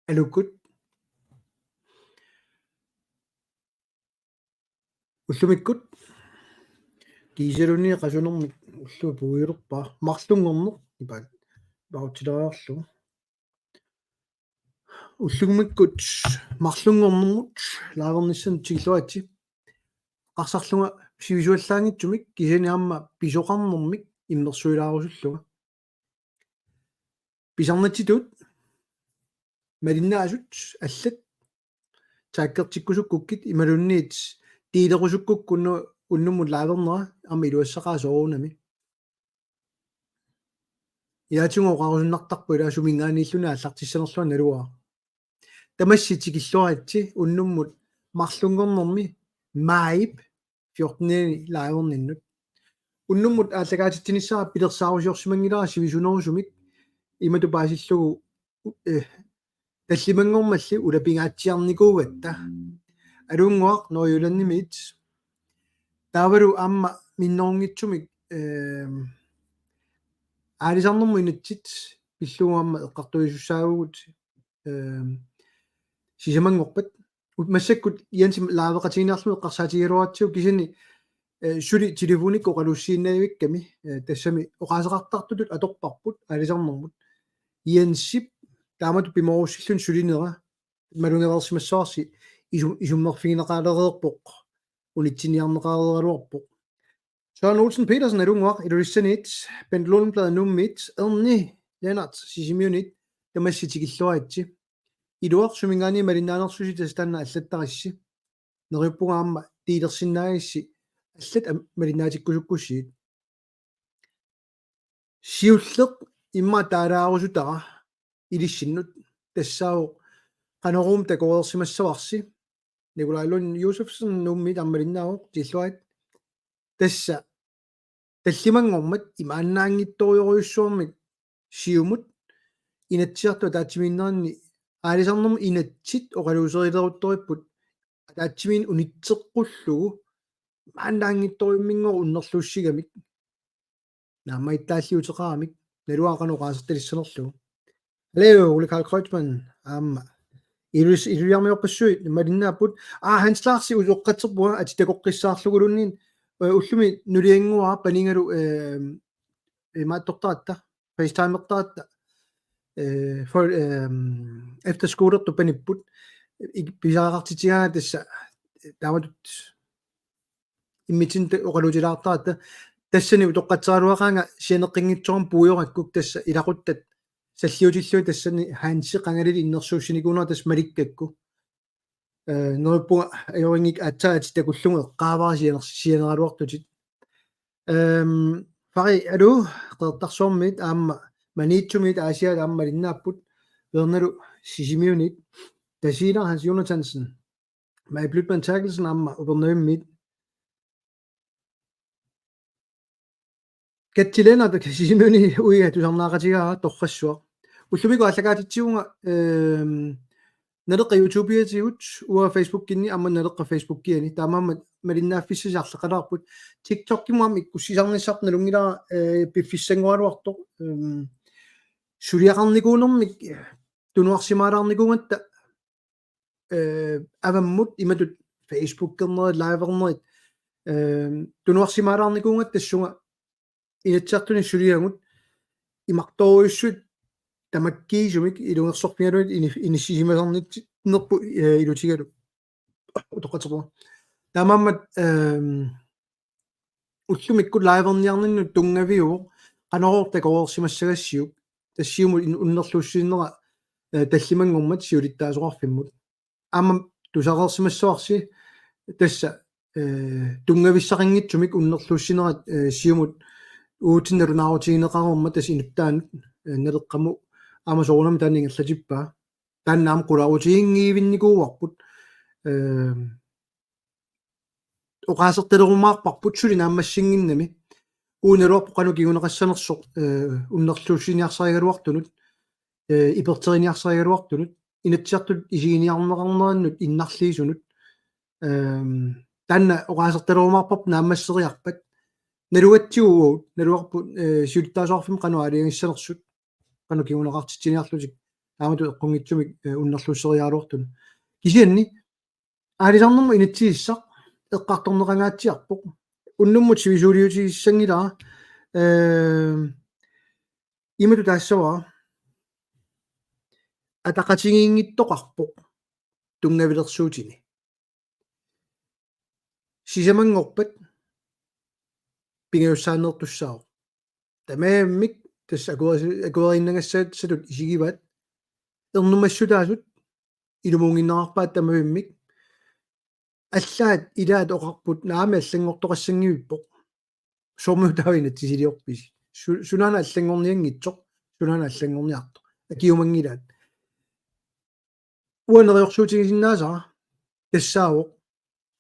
алуккут уллумиккут кисалуни qasunermik уллу пугилерпаа марлунгорнеқ ипаат баутилериарлу уллугмиккут марлунгорнэрмут лаавернisсан тигиллуати qarсарлунга сивисуаллаангитсумик кисаниамма писоқарнэрмик иммерсуилаарусуллуга писарнатитут малиннаасут аллат тааккертиккусуккуккит ималунниит тиилерусуккуккуну уннуммут лаавернера ама илуассақаа соорунами яатингу оқарусуннартарпу илаасумингааниллуна аллартиссанерлуа налуа тамасси тикиллуаатси уннуммут марлунгорнэрми маип 14 лааверниннут уннуммут ааллагаатитсиниссара пилерсаарусиорсимангилара сивисунерусумик имату паасиллугу таллимангормалли улапингаатсиарникуугатта алунгуақ ноюланнимит таавалу амма минноонгитсумик аалисарнэрму инатсит пиллугуамма эққартуисуссаагугут сисамангорпат массаккут иансим лаавеқатигинаарлу эққарсаатигилуатсиу кисини сули телефоник оқалуссииннаавикками тассами оқаасеқартартутут аторпарпут аалисарнэрмут иансип таамату пиморуссиллун сулинера малунгеверсимассуарси исуммерфигинеқаалереерпоқ унитсиниарнеқаалералуарпоқ Søren Olsen Petersen alunguaq ilulissaniit Bent Lundblad nummit erni Lennart sisimionit tamassitikilluaatsi iluaq sumingaani malinaanersusi tastanna allattarissi neriuppugaamma tiilersinnaagissi аллат малинааtikkusukkussiit сиуллеq имма таалаарусутара илиссиннут тассаау qanoruum takoersimassavарси Nikolaj Josefsen nummit аммалиннаавоq тиллуат тасса таллимангормат имааннаангитториориуссуармик сиумут инатсиарту таатсиминнерни аалисарнерм инатсит оқалуусерилерутториппут таатсимин унитсеққуллугу мааннаангитториммингору уннерлууссигамик нааммаиттааллиутеқарамик налуаақано qaasartalissanerlugu Hallo Ole Karl Kreutzmann илуярмиорпассуит малиннааппут Hans Larsi уоққатсерпуа атитакоққиссаарлугулуннин уллуми нулиангуа панингалу мааттортаатта FaceTime-ертаатта for efter skolertu panipпут писаақартитигаа тасса тааматут иммитин оқалутилаартаатта тассани утоққатсаалуақаанга сианеққингитсорум пуйораккук тасса илақуттат саллиутиллуи тассани хаанси қангалили иннерсууссиникунаа тас маликкакку нерпуга аёрингик атсаати такуллунга эққаавара сианералуартутит фари алу қертарсуармит аама маниитсумит аасиат аама линнааппут верналу сисимиунит тасилар Hans Jonathansen Maj Blytman Terkelsen аама упернуиммит каттилената сисимиуни уига тусарнаақатигаа торрассуа уллумику аллагаатитсиунга налеққа YouTube-иатигут уа Facebook-кинни амма налеққа Facebook-киани таамаамат малиннааффиссисарлеқалаарпут TikTok-кимуам иккуссисарниссарт налунгилара пиффиссангуалуарто сулиақарникуунэрмик тунуарсимаалаарникунгатта аваммут иматут Facebook-кернери лайвернерит тунуарсимаалаарникунгат тассунга инатсартуни сулиангут имарторуйуссут тамаккиисумик илунгерсорпигалуит иниссисимасарнит нерпу илутигалу утоққатерпуа таамааммат уллумикку лайверниарнинну тунгавиу qanoruorta koorsimassagassiuk тассиуму уннерлууссииннера таллимангормат сиулиттаасоқарфиммут аама тусақарсимассуарси тасса тунгависсақингитсумик уннерлууссинерат сиумут уутинналунаарутигинеқарорма тас инуттаанут налеққаму аама соорнам тааннингерлатиппаа тааннаам qulaarutiginngiivinnikууarput оқаасерталерумаарпарпут сули нааммассингиннами уунелуарпу кану кигунеқассанерсоқ уннерлууссиниарсаригалуартунут ипертериниарсаригалуартунут инатсиартут исигиниарнеқарнераннут иннарлиисунут таанна оқаасерталерумаарпарп нааммассериарпат налуатсиугуут налуарпут сиулиттаасоарфим кану алиангиссанерсут кану кигунеқартитсиниарлутик таамату эққунгитсумик уннерлуссериааруартун кисианни аалисарнэрму инатсииссақ эққарторнеқангаатсиарпоқ уннуммут сивисуулиутигиссангилара имату таассаваа атақатигиингиттоқарпоқ тунгавилерсуутини сисамангорпат пингаюссааннертуссао тамааммик тасса акуериннагассаат салут исигиваат эрнумассутаасут илумунгиннеқарпаат тамавиммик аллаат илаат оқарпут наами аллангортоқассангивиппоқ сормуутаавинат тисилиорпис сунаана аллангорниангитсоқ сунаана аллангорниарто акиумангилаат уанериорсуутигисиннаасара тассаавоқ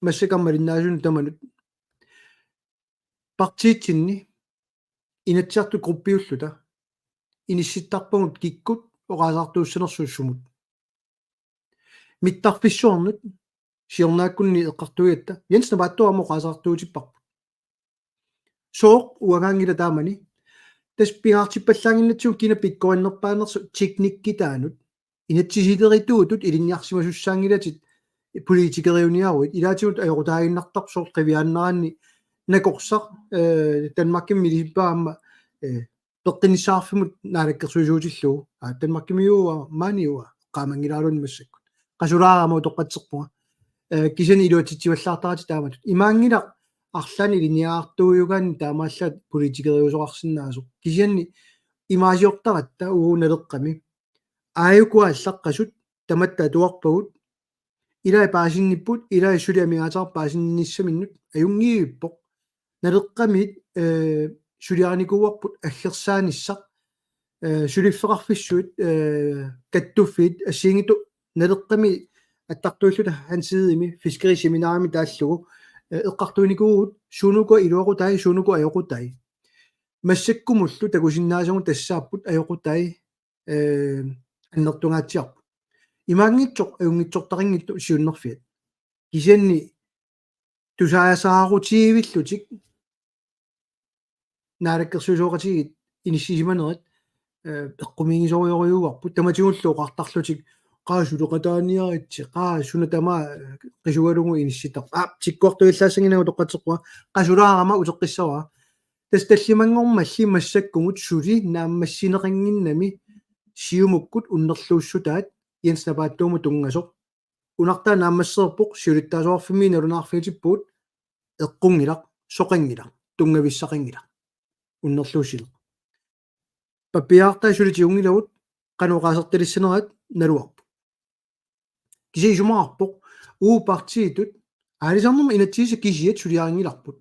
массакармалиннаасуну таманут партиитсинни инатсиарту группиуллута инисситтарпагут киккут оqaасаартууссанерсууссумут миттарфиссуарнут сиорнааккунни эққартуиатта янсна бааттуамо оqaасаартуутиппарпут сооқ уагаангила таамани тас пигаартиппаллаангиннатсуг кина пиккоиннерпаанерсу техниккитаанут инатсисилеритуутут илинниарсимасуссаангилатит политикериуниаруит илаатигут ажорутаагиннартар соор қивиааннераанни накорсақ Danmarkin милиппаама пеққиниссаарфимут наалаккерсуисуутиллуу Danmarkimiuа маниуа qaamangilaalun массаккут qasulaaraamo toqqatserpunga кисани илуатитсиваллаартарати тааматут имаангилақ арлани линиаартууюгаани таамааллаат политикериусоқарсинаасо кисианни имаасиортаратта ууналеққами ааюкуа аллаққасут таматта туарпагут илаа паасинниппут илаа сулиамигаатаар паасинниссаминнут аюнгииппоқ налеққамит сулиарникууарпут аггерсааниссақ сулиффеқарфиссуит каттуффит ассиингиту налеққами аттартуиллута хансиими фискерисеминаарами тааллугу эққартуиникуугут сунука илуақутай сунука аёқутай массаккумуллу такусиннаасагу тассааппут аёқутай аннертунгаатсиарпу имаангитсоқ аюнгитсортарингитту сиуннерфиат кисианни тусаасаарутиивиллутик наалаккерсуисооқатигит иниссисиманерат эққумингисориориуарпут таматигуллуу қартарлутик qaasuluqataaниаритси qaasuna tama qisugalugu inissitar tikkuartuиллаассангинагу тоққатеққуа qasulaarama утеққиссава тасталлимангормалли массаккумут сули нааммассинеқангиннами сиумуккут уннерлууссутаат янснапааттууму тунгасоқ унартаа нааммассерпоқ сиулиттаасуарфими налунаарфигитиппуут эққунгилақ соқангилақ тунгависсақангилақ уннерлуусилеқ папиартаа сулитиунгилагут qanуqaасерталиссанерат налуарпу кисиисумаарпоқ уупартиитут аалисарнерма инатсииса кисиат сулиарингиларпут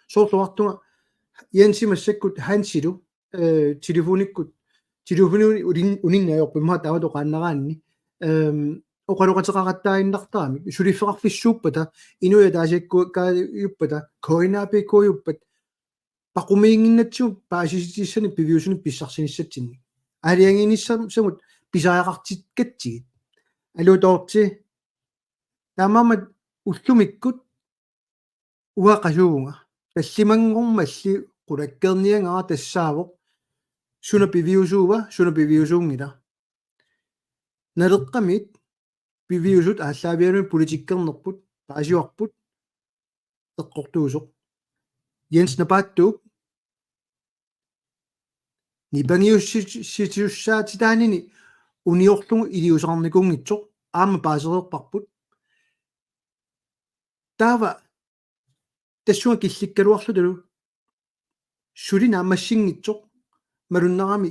соорлуартунга янсимассаккут хансилу телефони униннаёрпимма таавато qaanнераанни оқалуқатеқараттаиннартаами сулиффеқарфиссууппата инуя таасиакку кааюппата коинаапиккуйуппат пақумиингиннатсу паасиситиссани пивиусуни писсарсиниссатсинни алиангиниссамут писаақартиккатсигит алуутоорти таамаамат уллумиккут уақасуунга таллимангормалли qulakkerniangara тассаавоқ суна пивиусуунгила налеққамит пивиусут ааллаавианун политиккернерпут паасиуарпут эққортуусоқ Jens напааттук нипангиуссаатитаанини униорлугу илиусаарникунгитсоқ аама паасереерпарпут таава тассуа килликкалуарлуталу сулина аммассингитсоқ малуннарами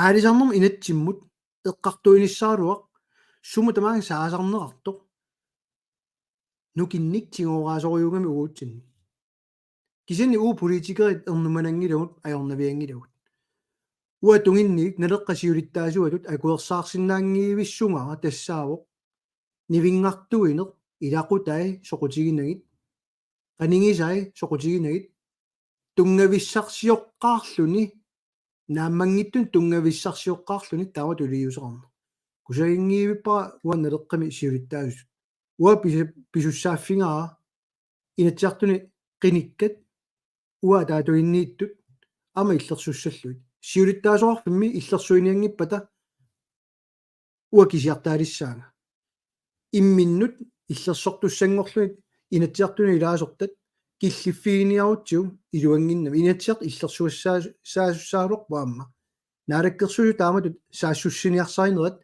аалисарнерма инатсиммут эққартуиниссааруақ суму тамааги саасарнеқартоқ нукинник тигоогаасориугами угуутсинни кисини уу политикерит эрнуманангилагут аёрнавиангилагут уа тунгинник налеққасиулиттаасуатут акуерсаарсинаангиивиссунгара тассаавоқ нивингартуинеқ илақутай соқутигинагит qaningisai soqutiginagit тунгависсарсиоққаарлуни нааммангиттун тунгависсарсиоққаарлуни таава тулиусеқарна кусагингиивиппара уанналеққами сиулиттаасут уа писуссааффингара инатсиартуни қиниккат уа таатуиннииттут ама иллерсуссаллуит сиулиттаасоқарфимми иллерсуиниангиппата уакисиартаалиссаага имминнут иллерсортуссангорлуит инатсиартуни илаасортат киллиффигиниарутсиу илуангиннами инатсиарт иллерсуассаасуссаалорпу аама наалаккерсуи тааматут саассуссиниарсаринерат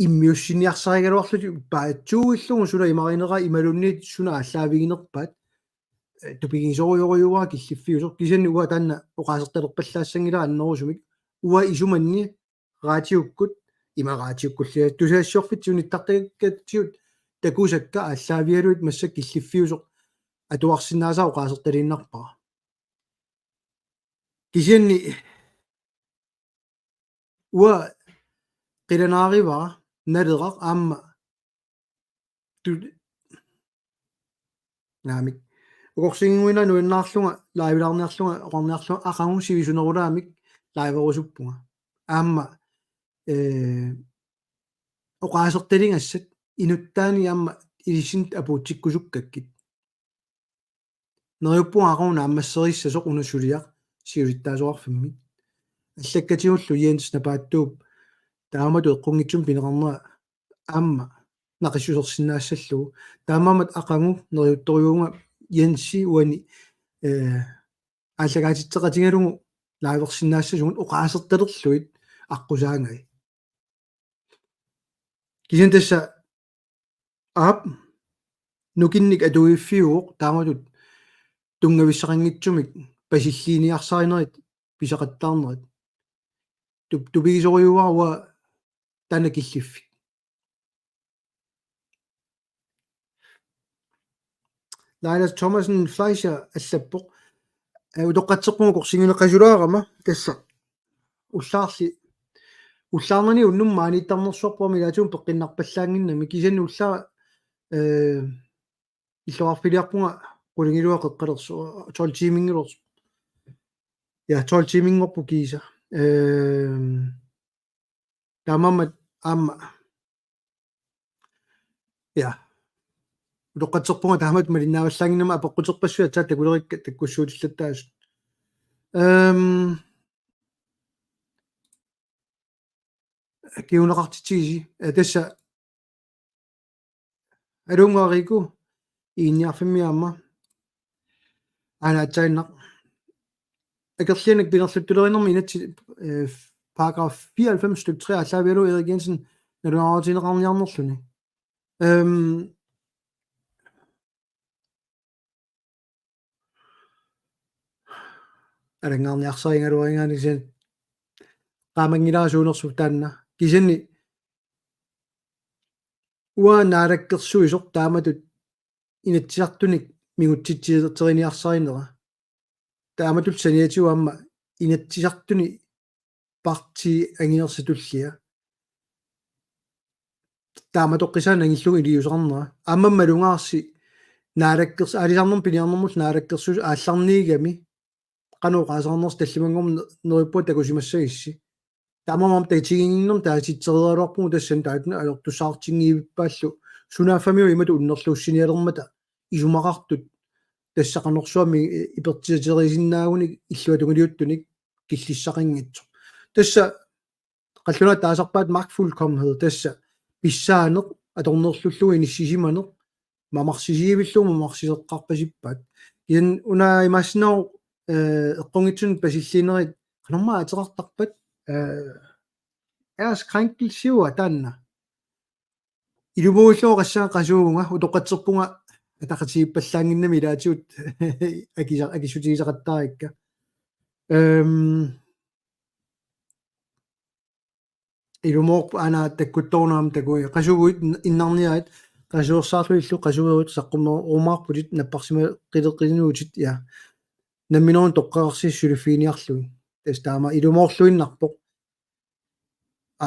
иммиуссиниарсаригалуарлути паатсууиллугу сула имаринера ималунниит суна аллаавигинерпаат тупигисориориуаа киллиффиусор кисанни уа таанна оқаасерталерпаллаассангила аннерусумик уа исуманни раатиуккут имараатиуккуллиа тусаассиорфит суниттартаккатсиут такусакка аллаавиалуит масса киллиффиусор атуарсинаасаа оқаасерталииннарпара кисанни уа qilanaarivara naleraq aamma naamik uqorsinguina nuinnaarlunga laivilaarniarlunga oqarniarlunga aqangu sivisunerulaamik laiverusuppunga aamma oqaasertalingassat inuttaani aamma ilissin apuutsikkusukkakkit neriuppunga aquna ammasserиссасоq unasuliaq siulittaasuarfimmit аллаккатигуллу иенс напааттууп таамату эққунгитсум пинеқарнера аама нақиссусерсинаассаллугу таамаамат ақангу нериутториуунга иенси уани аллагаатитсеқатингалугу лааверсинаассасугун оқаасерталерлуит аққусаангай кисен тасса аап нукинник атуиффиуоқ тааматут тунгависсақангитсумик пасиллиниарсаринерит писақаттаарнерит тупигисориуаруа танакиллиффи Lailas Thomasen Fleischer аллаппоқ утоққатсеққугу корсигунеққасулаарама тасса уллаарнани уннумма аниттарнерсуарпуами илаатуум пеққиннарпаллаангиннами кисанни уллаа иллуарфилиарпунга qulingilua qeqqalersu 12 timingilersu ja 12 timingorpu kiisa taamammat aamma ja utoqqatserpunga taamat malinnaavallaanginnama apeqquterpassuya taat takulerikka takkussuutillattaas kiunaqartitsigisi tassa alungaariku iinniarfimmiaamma анаатсаиннақ акерлианак пинерлуттулеринерми инатси paragraf 94 stykke 3 аллаавиалу Erik Jensen налунаартинеқарниарнерлүни алангарниарсаингалуингаанисин qaamangilаасуунерсу таанна кисанни уанаалаккерсуисоқ тааматут инатсиартуник мигутситсиертериниарсаринера тааматут саниатиуамма инатсисартуни парти ангиерсатуллиа тааматоққисаана ангиллугу илиусарнера аммаммалунгаарси наалаккерс алисарнер пиниарнэрмут наалаккерсус аалларниигами qanooqaasarners tallimangum nerippuat takusimassagисси таамамам тагитигингиннер таатитсериалуарпугу тассан таатна алертусаартингиивиппааллу сунаафамиу имату уннерлууссиниалермата исумақартут тассақанерсуами ипертисатерисиннаагуни иллуатунгилиуттуник киллиссақингитсо тасса қаллуна таасарпаат magtfuldkommenhed тасса писсаанеқ аторнерлуллуи иниссисиманеқ мамарсисиивиллуу мамарсисеққарпасиппаат ин унаа имассинаа эққунгитсун пасиллиинерит qanumma ateqartarpat ääskrænkilsiua taanna ilumuulluo qassaan qasuugunga utoqatserpunga ataqatiippallaanginnami ilaatiut akissutigisaqattaarikka ilumuorpu ana takkuttornaam takui qasuguit innarniaat qasuersaarluillu qasugeruut saqqummo umaarpulit napparsima qileqqinuutit ja намминорун тоққарси сулиффиниарлуи тас таама илумоорлуиннарпоқ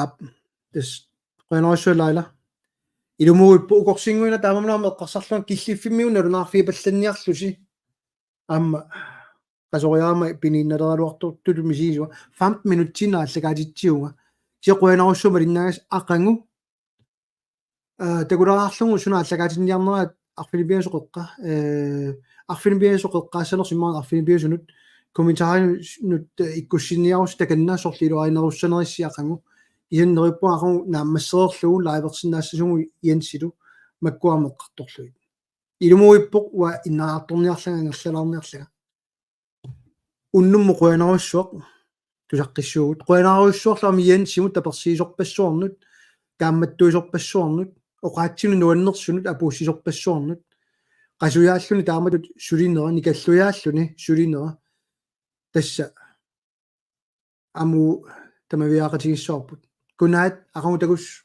ап тас qenerasualaila ilumuuppu uqorsinguina taamamnaama eqqarsarluan killifфиммиуна лунаарфиипалланниарлуси аама qasoriaama piniinnaleraluartortulu misiisua 15 minuttина аллагаатитсиунга сиқуянаруссума линнаагас ақангу такулараарлугу суна аллагаатинниарнераат арфилипиасоқеққа арфилипиасоқеққаассалерсимаа арфилипиасунут комментариунут иккуссинниарус таканнаа сорлилуаринеруссанерисси ақангу исиннериппуақу нааммассерерлугу лайверсинаассасугу иансилу маккуамеққарторлуит илумуиппоқ уа иннараарторниарлага уннуммо қуянаруссуақ тусаққиссуугут қуянаруссуарлами иансимут таперсиисорпассуарнут таамматтуисорпассуарнут оқаатсину нуаннерсунут апууссисорпассуарнут qasuyaalluni taamatut sulinera nikalluyaalluni sulinera tassa amu tamaviaqatigissuarput kunaat aqamutagus